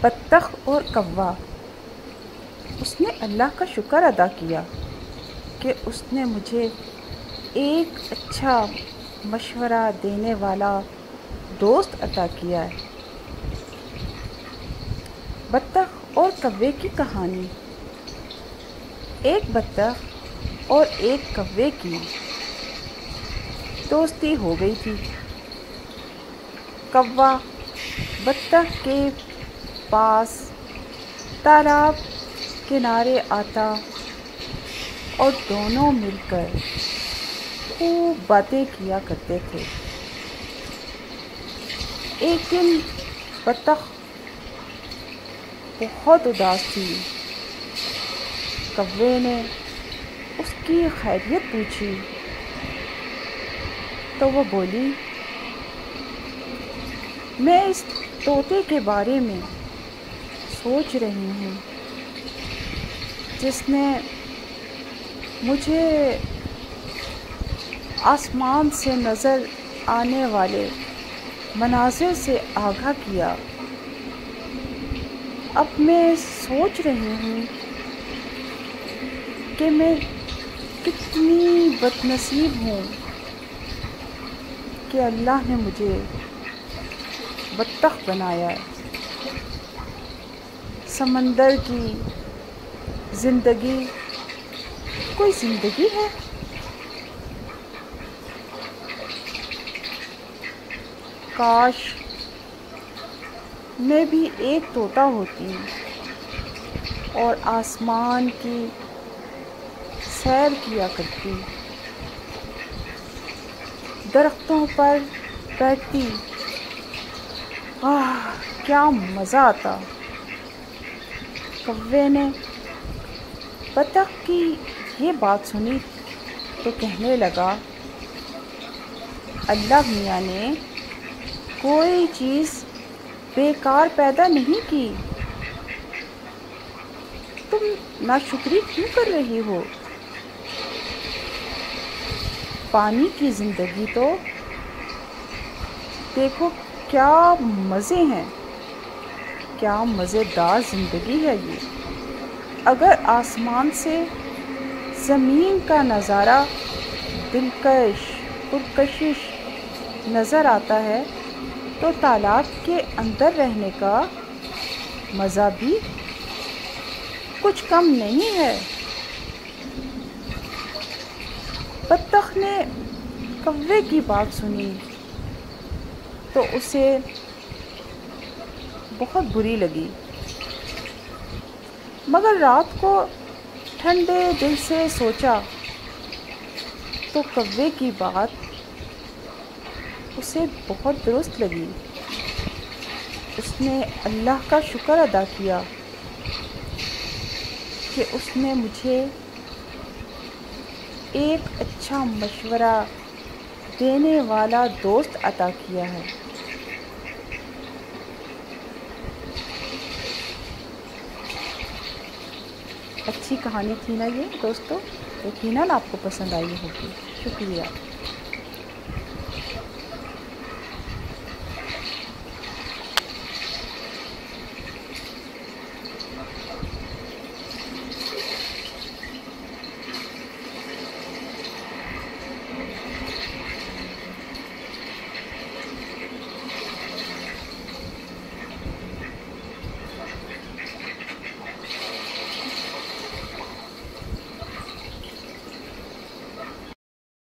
بطخ اور کوا۔ اس نے اللہ کا شکر ادا کیا کہ اس نے مجھے ایک اچھا مشورہ دینے والا دوست عطا کیا ہے۔ بطخ اور کوے کی کہانی۔ ایک بطخ اور ایک کوے کی دوستی ہو گئی تھی۔ کوا بطخ کے پاس تالاب کنارے آتا اور دونوں مل کر خوب باتیں کیا کرتے تھے۔ ایک دن بطخ بہت اداس تھی۔ کوے نے اس کی خیریت پوچھی تو وہ بولی، میں اس طوطے کے بارے میں سوچ رہی ہوں جس نے مجھے آسمان سے نظر آنے والے مناظر سے آگاہ کیا۔ اب میں سوچ رہی ہوں کہ میں کتنی بد نصیب ہوں کہ اللہ نے مجھے بطخ بنایا ہے۔ سمندر کی زندگی کوئی زندگی ہے؟ کاش میں بھی ایک طوطا ہوتی اور آسمان کی سیر کیا کرتی، درختوں پر بیٹھتی، کیا مزہ آتا۔ کوے نے بطخ کی یہ بات سنی تو کہنے لگا، اللہ میاں نے کوئی چیز بیکار پیدا نہیں کی، تم ناشکری کیوں کر رہی ہو؟ پانی کی زندگی تو دیکھو کیا مزے ہیں، کیا مزیدار زندگی ہے یہ۔ اگر آسمان سے زمین کا نظارہ دلکش پرکشش نظر آتا ہے تو تالاب کے اندر رہنے کا مزہ بھی کچھ کم نہیں ہے۔ بطخ نے کوے کی بات سنی تو اسے بہت بری لگی، مگر رات کو ٹھنڈے دل سے سوچا تو کوے کی بات اسے بہت درست لگی۔ اس نے اللہ کا شکر ادا کیا کہ اس نے مجھے ایک اچھا مشورہ دینے والا دوست عطا کیا ہے۔ اچھی کہانی تھی نا یہ دوستو، یقیناً آپ کو پسند آئی ہوگی۔ شکریہ۔